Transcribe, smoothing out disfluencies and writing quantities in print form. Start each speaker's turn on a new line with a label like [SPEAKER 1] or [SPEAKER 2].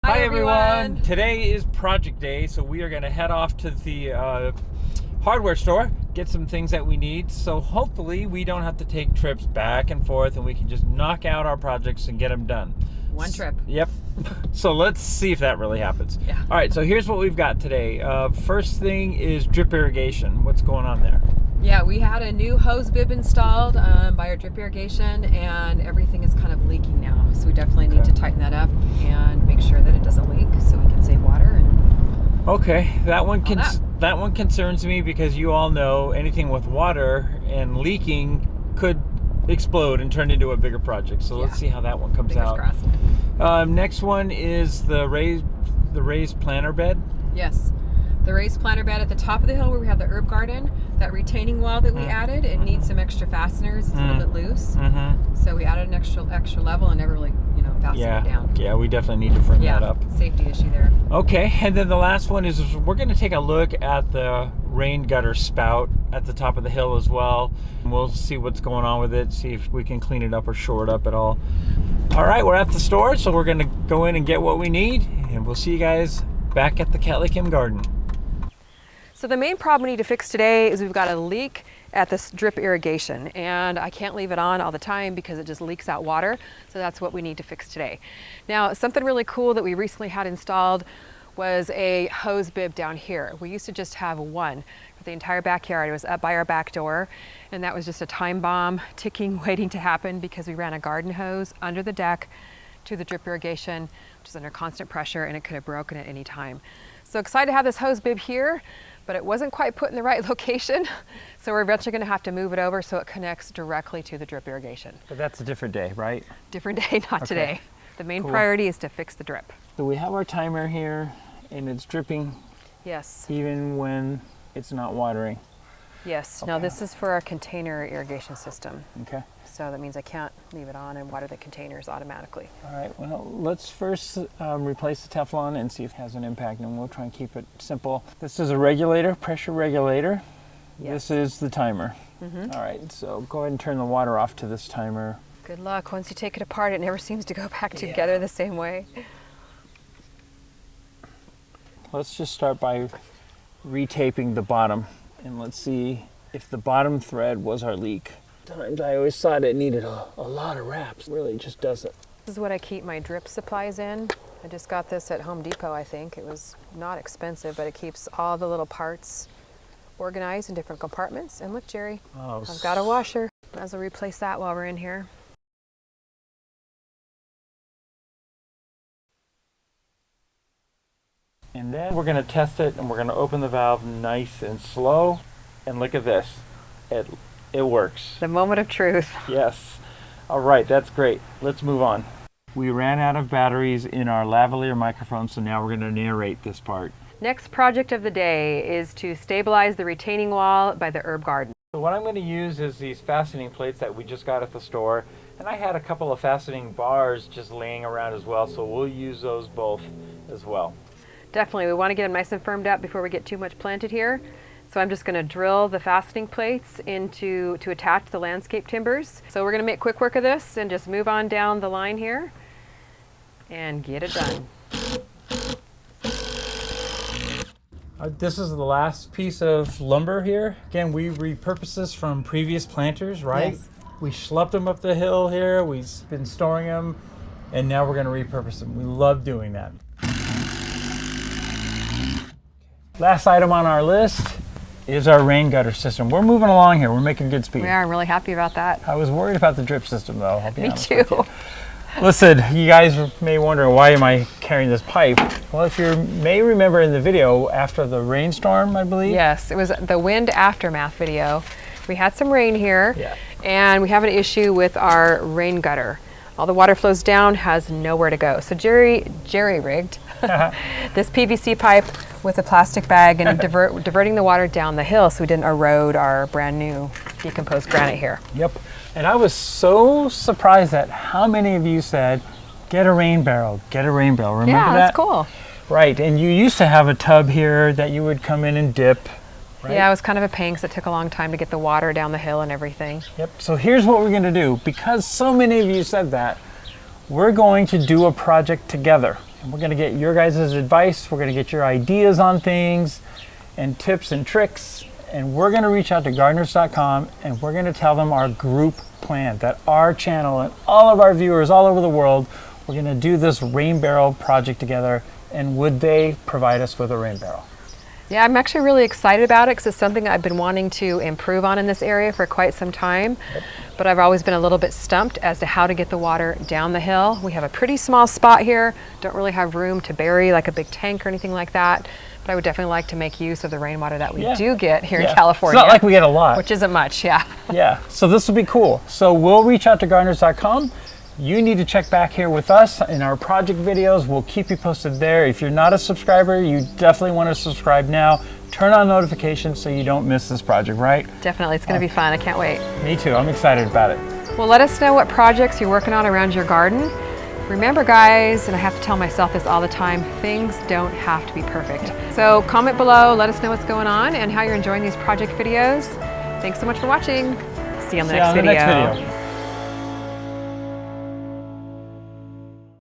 [SPEAKER 1] Hi everyone! Today is project day, so we are going to head off to the hardware store, get some things that we need, so hopefully we don't have to take trips back and forth and we can just knock out our projects and get them done.
[SPEAKER 2] One trip.
[SPEAKER 1] Yep. So let's see if that really happens.
[SPEAKER 2] Yeah.
[SPEAKER 1] All right, so here's what we've got today. First thing is drip irrigation. What's going on there?
[SPEAKER 2] Yeah, we had a new hose bib installed by our drip irrigation, and everything is kind of leaking now. So we definitely need to tighten that up and make sure that it doesn't leak so we can save water. And
[SPEAKER 1] okay, that one concerns me because you all know anything with water and leaking could explode and turn into a bigger project. So let's see how that one comes out. Next one is the raised planter bed.
[SPEAKER 2] Yes. The raised planter bed at the top of the hill where we have the herb garden, that retaining wall that we added, it needs some extra fasteners. It's a little bit loose. So we added an extra level and never really, fastened it down.
[SPEAKER 1] Yeah, we definitely need to firm that up.
[SPEAKER 2] Safety issue there.
[SPEAKER 1] Okay, and then the last one is we're going to take a look at the rain gutter spout at the top of the hill as well. And we'll see what's going on with it, see if we can clean it up or shore it up at all. All right, we're at the store, so we're going to go in and get what we need, and we'll see you guys back at the CaliKim garden.
[SPEAKER 2] So the main problem we need to fix today is we've got a leak at this drip irrigation, and I can't leave it on all the time because it just leaks out water. So that's what we need to fix today. Now, something really cool that we recently had installed was a hose bib down here. We used to just have one for the entire backyard. It was up by our back door, and that was just a time bomb ticking, waiting to happen because we ran a garden hose under the deck to the drip irrigation, which is under constant pressure, and it could have broken at any time. So excited to have this hose bib here, but it wasn't quite put in the right location. So we're eventually gonna have to move it over so it connects directly to the drip irrigation.
[SPEAKER 1] But that's a different day, right?
[SPEAKER 2] Different day, not today. The main priority is to fix the drip.
[SPEAKER 1] So we have our timer here, and it's dripping.
[SPEAKER 2] Yes.
[SPEAKER 1] Even when it's not watering.
[SPEAKER 2] Yes. Now this is for our container irrigation system.
[SPEAKER 1] Okay.
[SPEAKER 2] So that means I can't leave it on and water the containers automatically.
[SPEAKER 1] All right, well, let's first replace the Teflon and see if it has an impact, and we'll try and keep it simple. This is a regulator, pressure regulator.
[SPEAKER 2] Yes.
[SPEAKER 1] This is the timer. All right, so go ahead and turn the water off to this timer.
[SPEAKER 2] Good luck. Once you take it apart, it never seems to go back together the same way.
[SPEAKER 1] Let's just start by retaping the bottom, and let's see if the bottom thread was our leak. Times I always thought it needed a lot of wraps. It really just doesn't.
[SPEAKER 2] This is what I keep my drip supplies in. I just got this at Home Depot, I think. It was not expensive, but it keeps all the little parts organized in different compartments. And look, Jerry, I've got a washer. Might as well replace that while we're in here.
[SPEAKER 1] And then we're going to test it, and we're going to open the valve nice and slow. And look at this. It works.
[SPEAKER 2] The moment of truth.
[SPEAKER 1] Yes. All right, that's great. Let's move on. We ran out of batteries in our lavalier microphone, so now we're going to narrate this part.
[SPEAKER 2] Next project of the day is to stabilize the retaining wall by the herb garden.
[SPEAKER 1] So what I'm going to use is these fastening plates that we just got at the store, and I had a couple of fastening bars just laying around as well, so we'll use those both as well.
[SPEAKER 2] Definitely, we want to get them nice and firmed up before we get too much planted here. So I'm just going to drill the fastening plates to attach the landscape timbers. So we're going to make quick work of this and just move on down the line here and get it done.
[SPEAKER 1] This is the last piece of lumber here. Again, we repurposed this from previous planters, right?
[SPEAKER 2] Yes.
[SPEAKER 1] We schlepped them up the hill here. We've been storing them, and now we're going to repurpose them. We love doing that. Last item on our list is our rain gutter system. We're moving along here. We're making good speed.
[SPEAKER 2] We are. I'm really happy about that.
[SPEAKER 1] I was worried about the drip system, though. I'll be honest
[SPEAKER 2] Me
[SPEAKER 1] with
[SPEAKER 2] too.
[SPEAKER 1] you. Listen, you guys may wonder, why am I carrying this pipe? Well, if you may remember in the video after the rainstorm, I believe.
[SPEAKER 2] Yes, it was the wind aftermath video. We had some rain here, and we have an issue with our rain gutter. All the water flows down, has nowhere to go. So Jerry rigged this PVC pipe with a plastic bag and diverting the water down the hill so we didn't erode our brand new decomposed granite here.
[SPEAKER 1] Yep. And I was so surprised at how many of you said, get a rain barrel, get a rain barrel. Remember that?
[SPEAKER 2] Yeah, that's cool.
[SPEAKER 1] Right, and you used to have a tub here that you would come in and dip. Right?
[SPEAKER 2] Yeah, it was kind of a pain because it took a long time to get the water down the hill and everything.
[SPEAKER 1] Yep, so here's what we're gonna do. Because so many of you said that, we're going to do a project together. And we're going to get your guys' advice. We're going to get your ideas on things and tips and tricks. And we're going to reach out to gardeners.com and we're going to tell them our group plan, that our channel and all of our viewers all over the world, we're going to do this rain barrel project together. And would they provide us with a rain barrel?
[SPEAKER 2] Yeah, I'm actually really excited about it because it's something I've been wanting to improve on in this area for quite some time. Yep. But I've always been a little bit stumped as to how to get the water down the hill. We have a pretty small spot here, don't really have room to bury like a big tank or anything like that. But I would definitely like to make use of the rainwater that we do get here in California.
[SPEAKER 1] It's not like we get a lot.
[SPEAKER 2] Which isn't much, yeah.
[SPEAKER 1] Yeah, so this will be cool. So we'll reach out to gardeners.com. You need to check back here with us in our project videos. We'll keep you posted there. If you're not a subscriber, you definitely want to subscribe now. Turn on notifications so you don't miss this project, right?
[SPEAKER 2] Definitely, it's going to be fun. I can't wait.
[SPEAKER 1] Me too, I'm excited about it.
[SPEAKER 2] Well, let us know what projects you're working on around your garden. Remember guys, and I have to tell myself this all the time, things don't have to be perfect. So comment below, let us know what's going on and how you're enjoying these project videos. Thanks so much for watching. See you on the next video.